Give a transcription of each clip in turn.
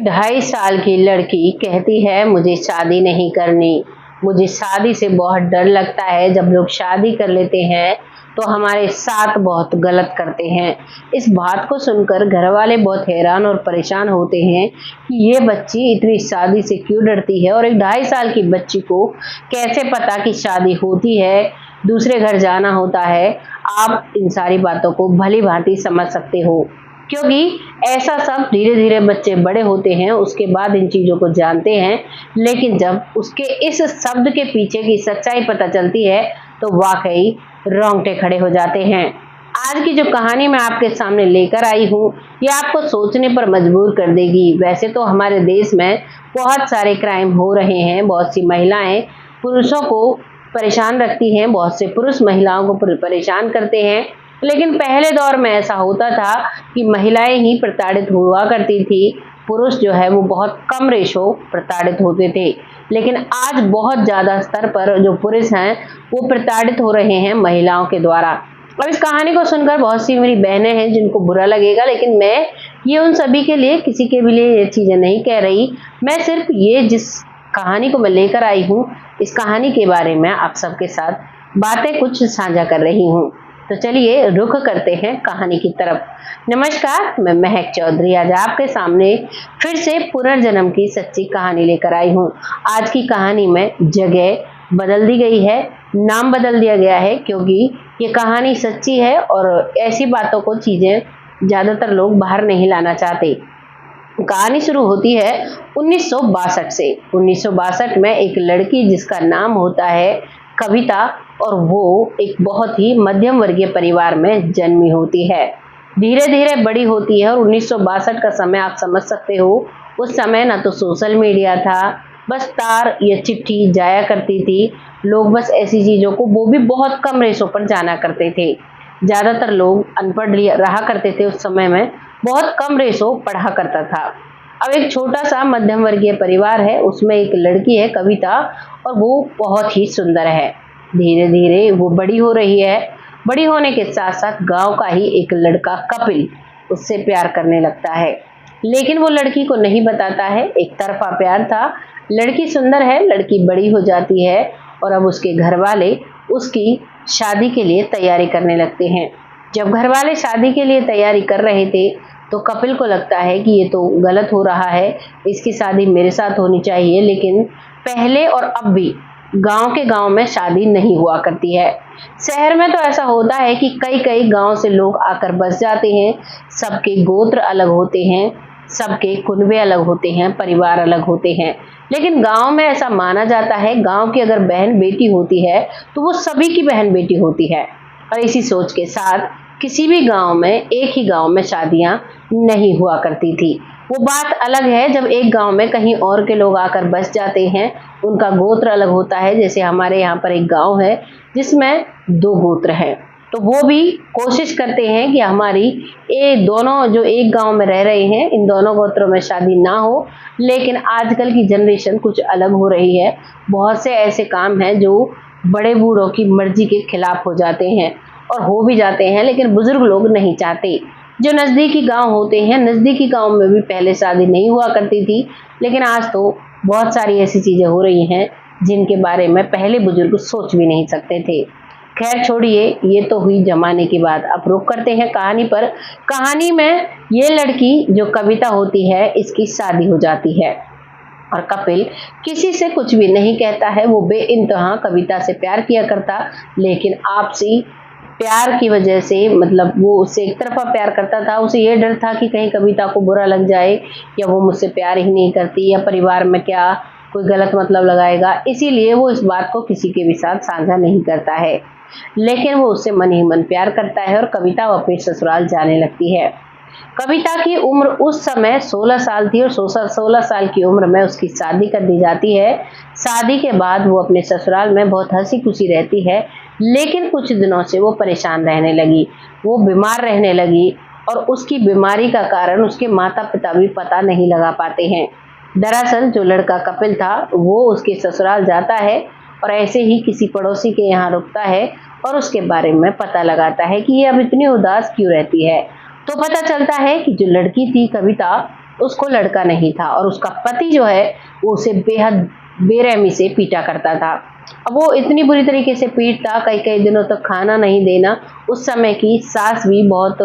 2.5 साल की लड़की कहती है मुझे शादी नहीं करनी। मुझे शादी से बहुत डर लगता है। जब लोग शादी कर लेते हैं तो हमारे साथ बहुत गलत करते हैं। इस बात को सुनकर घर वाले बहुत हैरान और परेशान होते हैं कि ये बच्ची इतनी शादी से क्यों डरती है और एक 2.5 साल की बच्ची को कैसे पता कि शादी होती है, दूसरे घर जाना होता है। आप इन सारी बातों को भली भांति समझ सकते हो, क्योंकि ऐसा सब धीरे धीरे बच्चे बड़े होते हैं, उसके बाद इन चीजों को जानते हैं। लेकिन जब उसके इस शब्द के पीछे की सच्चाई पता चलती है तो वाकई रोंगटे खड़े हो जाते हैं। आज की जो कहानी मैं आपके सामने लेकर आई हूँ, ये आपको सोचने पर मजबूर कर देगी। वैसे तो हमारे देश में बहुत सारे क्राइम हो रहे हैं, बहुत सी महिलाएं पुरुषों को परेशान रखती हैं, बहुत से पुरुष महिलाओं को परेशान करते हैं। लेकिन पहले दौर में ऐसा होता था कि महिलाएं ही प्रताड़ित हुआ करती थी, पुरुष जो है वो बहुत कम रेशो प्रताड़ित होते थे। लेकिन आज बहुत ज्यादा स्तर पर जो पुरुष हैं वो प्रताड़ित हो रहे हैं महिलाओं के द्वारा। अब इस कहानी को सुनकर बहुत सी मेरी बहनें हैं जिनको बुरा लगेगा, लेकिन मैं ये उन सभी के लिए, किसी के भी लिए ये चीजें नहीं कह रही। मैं सिर्फ ये जिस कहानी को मैं लेकर आई हूँ, इस कहानी के बारे में आप सबके साथ बातें कुछ साझा कर रही हूँ। तो चलिए रुख करते हैं कहानी की तरफ। नमस्कार, मैं महक चौधरी आज आपके सामने फिर से पुनर्जन्म की सच्ची कहानी लेकर आई हूँ। आज की कहानी में जगह बदल दी गई है, नाम बदल दिया गया है, क्योंकि ये कहानी सच्ची है और ऐसी बातों को, चीजें ज्यादातर लोग बाहर नहीं लाना चाहते। कहानी शुरू होती है 1962 से। 1962 में एक लड़की जिसका नाम होता है कविता, और वो एक बहुत ही मध्यम वर्गीय परिवार में जन्मी होती है। धीरे धीरे बड़ी होती है और 1962 का समय आप समझ सकते हो। उस समय ना तो सोशल मीडिया था, बस तार या चिट्ठी जाया करती थी। लोग बस ऐसी चीजों को, वो भी बहुत कम रेशों पर जाना करते थे। ज्यादातर लोग अनपढ़ रहा करते थे उस समय में, बहुत कम रेशो पढ़ा करता था। अब एक छोटा सा मध्यम वर्गीय परिवार है, उसमें एक लड़की है कविता, और वो बहुत ही सुंदर है। धीरे धीरे वो बड़ी हो रही है। बड़ी होने के साथ साथ गांव का ही एक लड़का कपिल उससे प्यार करने लगता है, लेकिन वो लड़की को नहीं बताता है। एक तरफा प्यार था। लड़की सुंदर है, लड़की बड़ी हो जाती है और अब उसके घर वाले उसकी शादी के लिए तैयारी करने लगते हैं। जब घर वाले शादी के लिए तैयारी कर रहे थे तो कपिल को लगता है कि ये तो गलत हो रहा है, इसकी शादी मेरे साथ होनी चाहिए। लेकिन पहले और अब भी गांव में शादी नहीं हुआ करती है। शहर में तो ऐसा होता है कि कई कई गांव से लोग आकर बस जाते हैं। सबके गोत्र अलग होते हैं, सबके कुनबे अलग होते हैं, परिवार अलग होते हैं। लेकिन गांव में ऐसा माना जाता है, गांव की अगर बहन बेटी होती है तो वो सभी की बहन बेटी होती है। और इसी सोच के साथ किसी भी गांव में, एक ही गांव में शादियां नहीं हुआ करती थी। वो बात अलग है जब एक गांव में कहीं और के लोग आकर बस जाते हैं, उनका गोत्र अलग होता है। जैसे हमारे यहाँ पर एक गांव है जिसमें 2 गोत्र हैं, तो वो भी कोशिश करते हैं कि हमारी ये दोनों जो एक गांव में रह रहे हैं, इन दोनों गोत्रों में शादी ना हो। लेकिन आजकल की जनरेशन कुछ अलग हो रही है। बहुत से ऐसे काम हैं जो बड़े बूढ़ों की मर्जी के खिलाफ हो जाते हैं, और हो भी जाते हैं, लेकिन बुजुर्ग लोग नहीं चाहते। जो नजदीकी गांव होते हैं, नजदीकी गांव में भी पहले शादी नहीं हुआ करती थी, लेकिन आज तो बहुत सारी ऐसी चीजें हो रही हैं जिनके बारे में पहले बुजुर्ग सोच भी नहीं सकते थे। खैर छोड़िए, ये तो हुई जमाने की बात। अब रुक करते हैं कहानी पर। कहानी में ये लड़की जो कविता होती है, इसकी शादी हो जाती है और कपिल किसी से कुछ भी नहीं कहता है। वो बेइंतहा कविता से प्यार किया करता, लेकिन आपसी प्यार की वजह से, मतलब वो उससे एक तरफा प्यार करता था। उसे ये डर था कि कहीं कविता को बुरा लग जाए, या वो मुझसे प्यार ही नहीं करती, या परिवार में क्या कोई गलत मतलब लगाएगा, इसीलिए वो इस बात को किसी के भी साथ साझा नहीं करता है। लेकिन वो उससे मन ही मन प्यार करता है और कविता अपने ससुराल जाने लगती है। कविता की उम्र उस समय 16 साल थी और 16 साल की उम्र में उसकी शादी कर दी जाती है। शादी के बाद वो अपने ससुराल में बहुत हंसी खुशी रहती है, लेकिन कुछ दिनों से वो परेशान रहने लगी, वो बीमार रहने लगी, और उसकी बीमारी का कारण उसके माता पिता भी पता नहीं लगा पाते हैं। दरअसल जो लड़का कपिल था वो उसके ससुराल जाता है और ऐसे ही किसी पड़ोसी के यहाँ रुकता है और उसके बारे में पता लगाता है कि ये अब इतनी उदास क्यों रहती है। तो पता चलता है कि जो लड़की थी कविता, उसको लड़का नहीं था और उसका पति जो है वो उसे बेहद बेरहमी से पीटा करता था। अब वो इतनी बुरी तरीके से पीटता, कई कई दिनों तक खाना नहीं देना। उस समय की सास भी बहुत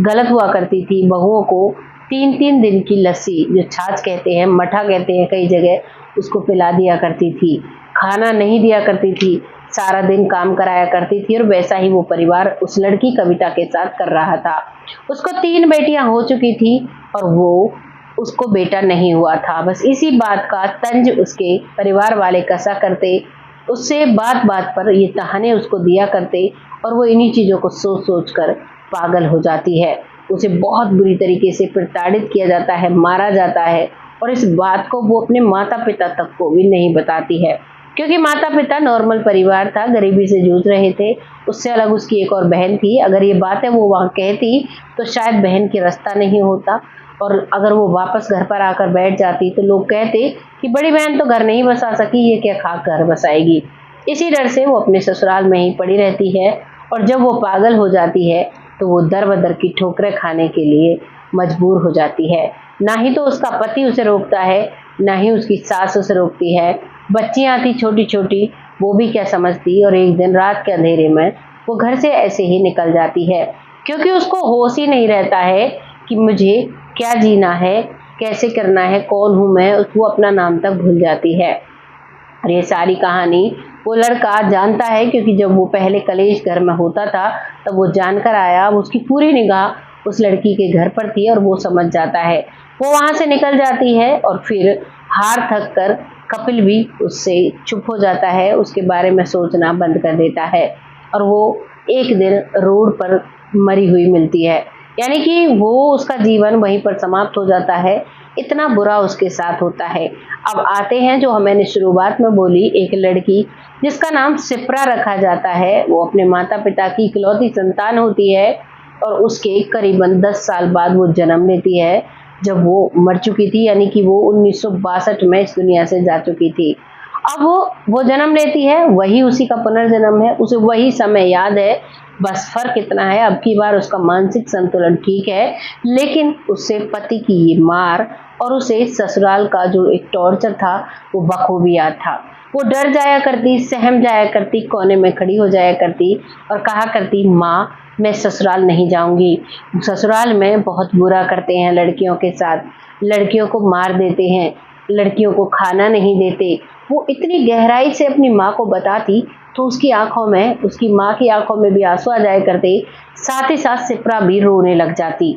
गलत हुआ करती थी, बहुओं को 3-3 दिन की लस्सी, जो छाछ कहते हैं, मठा कहते हैं कई जगह, उसको पिला दिया करती थी, खाना नहीं दिया करती थी, सारा दिन काम कराया करती थी। और वैसा ही वो परिवार उस लड़की कविता के साथ कर रहा था। उसको 3 बेटियां हो चुकी थी और वो उसको बेटा नहीं हुआ था। बस इसी बात का तंज उसके परिवार वाले कसा करते, उससे बात बात पर ये ताने उसको दिया करते और वो इन्हीं चीजों को सोच सोच कर पागल हो जाती है। उसे बहुत बुरी तरीके से प्रताड़ित किया जाता है, मारा जाता है और इस बात को वो अपने माता पिता तक को भी नहीं बताती है, क्योंकि माता पिता नॉर्मल परिवार था, गरीबी से जूझ रहे थे। उससे अलग उसकी एक और बहन थी। अगर ये बातें वो वहाँ कहती तो शायद बहन की रास्ता नहीं होता, और अगर वो वापस घर पर आकर बैठ जाती तो लोग कहते कि बड़ी बहन तो घर नहीं बसा सकी, ये क्या खा घर बसाएगी। इसी डर से वो अपने ससुराल में ही पड़ी रहती है और जब वो पागल हो जाती है तो वो दर बदर की ठोकरें खाने के लिए मजबूर हो जाती है। ना ही तो उसका पति उसे रोकता है, ना ही उसकी सास उसे रोकती है। बच्चियां थी छोटी छोटी, वो भी क्या समझती, और एक दिन रात के अंधेरे में वो घर से ऐसे ही निकल जाती है, क्योंकि उसको होश ही नहीं रहता है कि मुझे क्या जीना है, कैसे करना है, कौन हूं मैं। वो अपना नाम तक भूल जाती है। और ये सारी कहानी वो लड़का जानता है, क्योंकि जब वो पहले कलेश घर में होता था तब वो जानकर आया। अब उसकी पूरी निगाह उस लड़की के घर पर थी और वो समझ जाता है। वो वहां से निकल जाती है और फिर हार थक कर कपिल भी उससे चुप हो जाता है, उसके बारे में सोचना बंद कर देता है और वो एक दिन रोड पर मरी हुई मिलती है। यानी कि वो उसका जीवन वहीं पर समाप्त हो जाता है। इतना बुरा उसके साथ होता है। अब आते हैं जो मैंने शुरुआत में बोली, एक लड़की जिसका नाम सिप्रा रखा जाता है। वो अपने माता पिता की इकलौती संतान होती है और उसके करीबन 10 साल बाद वो जन्म लेती है, जब वो मर चुकी थी। यानी कि वो 1962 में इस दुनिया से जा चुकी थी। अब वो जन्म लेती है, वही उसी का पुनर्जन्म है, उसे वही समय याद है। बस फर्क इतना है, अब की बार उसका मानसिक संतुलन ठीक है, लेकिन उससे पति की ये मार और उसे ससुराल का जो एक टॉर्चर था वो बखूबी याद था। वो डर जाया करती, सहम जाया करती, कोने में खड़ी हो जाया करती और कहा करती, माँ मैं ससुराल नहीं जाऊंगी, ससुराल में बहुत बुरा करते हैं लड़कियों के साथ, लड़कियों को मार देते हैं, लड़कियों को खाना नहीं देते। वो इतनी गहराई से अपनी माँ को बताती तो उसकी आंखों में, उसकी माँ की आंखों में भी आंसू आ जाया करते, साथ ही साथ सिप्रा भी रोने लग जाती।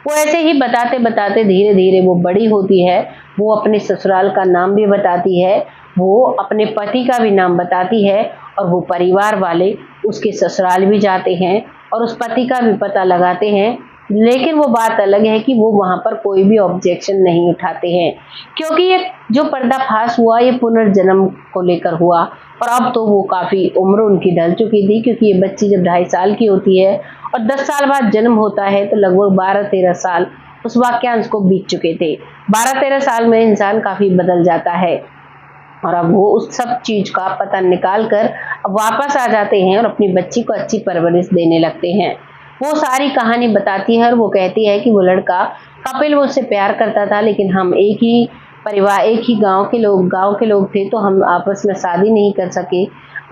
वो ऐसे ही बताते बताते धीरे धीरे वो बड़ी होती है। वो अपने ससुराल का नाम भी बताती है, वो अपने पति का भी नाम बताती है और वो परिवार वाले उसके ससुराल भी जाते हैं और उस पति का भी पता लगाते हैं। लेकिन वो बात अलग है कि वो वहां पर कोई भी ऑब्जेक्शन नहीं उठाते हैं, क्योंकि ये जो पर्दाफाश हुआ ये पुनर्जन्म को लेकर हुआ। और अब तो वो काफी उम्र उनकी ढल चुकी थी, क्योंकि ये बच्ची जब 2.5 साल की होती है और 10 साल बाद जन्म होता है तो लगभग 12-13 साल उस वाक्यांश को बीत चुके थे। 12-13 साल में इंसान काफी बदल जाता है और अब वो उस सब चीज का पता निकाल कर वापस आ जाते हैं और अपनी बच्ची को अच्छी परवरिश देने लगते हैं। वो सारी कहानी बताती है और वो कहती है कि वो लड़का कपिल वो उससे प्यार करता था, लेकिन हम एक ही परिवार, एक ही गांव के लोग थे, तो हम आपस में शादी नहीं कर सके।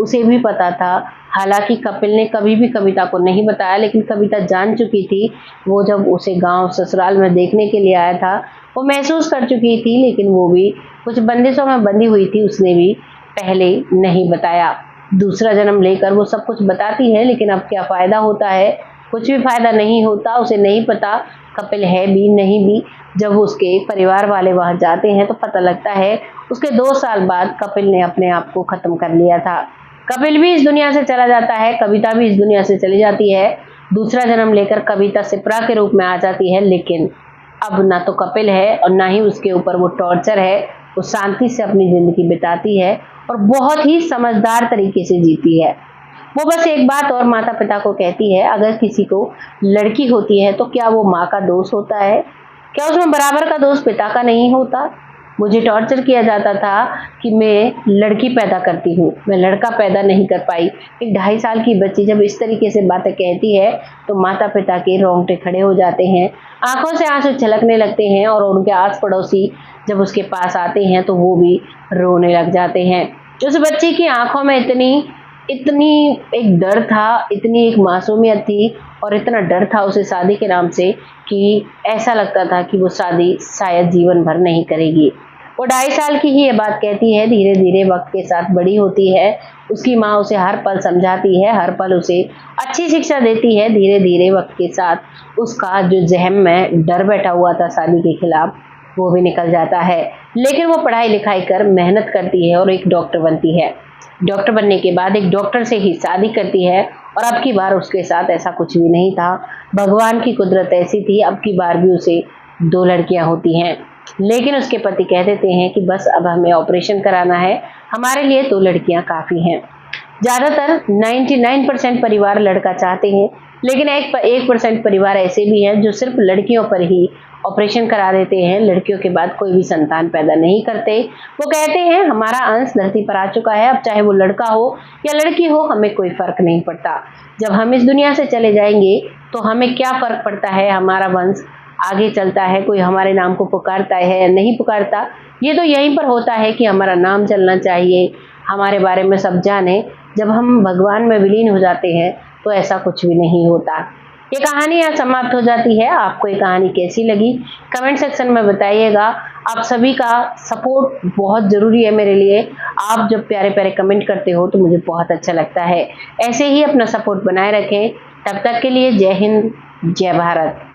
उसे भी पता था। हालांकि कपिल ने कभी भी कविता को नहीं बताया, लेकिन कविता जान चुकी थी। वो जब उसे गांव ससुराल में देखने के लिए आया था वो महसूस कर चुकी थी, लेकिन वो भी कुछ बंदिशों में बंधी हुई थी, उसने भी पहले नहीं बताया। दूसरा जन्म लेकर वो सब कुछ बताती है, लेकिन अब क्या फायदा होता है, कुछ भी फायदा नहीं होता। उसे नहीं पता कपिल है भी नहीं भी। जब उसके परिवार वाले वहां जाते हैं तो पता लगता है उसके 2 साल बाद कपिल ने अपने आप को खत्म कर लिया था। कपिल भी इस दुनिया से चला जाता है, कविता भी इस दुनिया से चली जाती है। दूसरा जन्म लेकर कविता सिप्रा के रूप में आ जाती है, लेकिन अब ना तो कपिल है और ना ही उसके ऊपर वो टॉर्चर है। वो शांति से अपनी जिंदगी बिताती है और बहुत ही समझदार तरीके से जीती है। वो बस एक बात और माता पिता को कहती है, अगर किसी को लड़की होती है तो क्या वो माँ का दोष होता है? क्या उसमें बराबर का दोष पिता का नहीं होता? मुझे टॉर्चर किया जाता था कि मैं लड़की पैदा करती हूँ, मैं लड़का पैदा नहीं कर पाई। एक 2.5 साल की बच्ची जब इस तरीके से बातें कहती है तो माता पिता के रोंगटे खड़े हो जाते हैं, आंखों से आंसू छलकने लगते हैं और उनके आस पड़ोसी जब उसके पास आते हैं तो वो भी रोने लग जाते हैं। उस बच्ची की आंखों में इतनी एक डर था, इतनी एक मासूमियत थी और इतना डर था उसे शादी के नाम से कि ऐसा लगता था कि वो शादी शायद जीवन भर नहीं करेगी। वो 2.5 साल की ही ये बात कहती है, धीरे धीरे वक्त के साथ बड़ी होती है। उसकी माँ उसे हर पल समझाती है, हर पल उसे अच्छी शिक्षा देती है। धीरे धीरे वक्त के साथ उसका जो ज़हन में डर बैठा हुआ था शादी के खिलाफ, वो भी निकल जाता है। लेकिन वो पढ़ाई लिखाई कर मेहनत करती है और एक डॉक्टर बनती है। डॉक्टर बनने के बाद एक डॉक्टर से ही शादी करती है और अब की बार उसके साथ ऐसा कुछ भी नहीं था। भगवान की कुदरत ऐसी थी, अब की बार भी उसे 2 लड़कियां होती हैं। लेकिन उसके पति कह देते हैं कि बस अब हमें ऑपरेशन कराना है, हमारे लिए 2 लड़कियां काफ़ी हैं। ज़्यादातर 99% परिवार लड़का चाहते हैं, लेकिन 1% परिवार ऐसे भी हैं जो सिर्फ लड़कियों पर ही ऑपरेशन करा देते हैं, लड़कियों के बाद कोई भी संतान पैदा नहीं करते। वो कहते हैं हमारा अंश धरती पर आ चुका है, अब चाहे वो लड़का हो या लड़की हो हमें कोई फर्क नहीं पड़ता। जब हम इस दुनिया से चले जाएंगे तो हमें क्या फर्क पड़ता है, हमारा वंश आगे चलता है, कोई हमारे नाम को पुकारता है या नहीं पुकारता, ये तो यहीं पर होता है कि हमारा नाम चलना चाहिए, हमारे बारे में सब जाने। जब हम भगवान में विलीन हो जाते हैं तो ऐसा कुछ भी नहीं होता। ये कहानी यहाँ समाप्त हो जाती है। आपको ये कहानी कैसी लगी कमेंट सेक्शन में बताइएगा। आप सभी का सपोर्ट बहुत ज़रूरी है मेरे लिए। आप जब प्यारे प्यारे कमेंट करते हो तो मुझे बहुत अच्छा लगता है। ऐसे ही अपना सपोर्ट बनाए रखें। तब तक के लिए जय हिंद, जय भारत।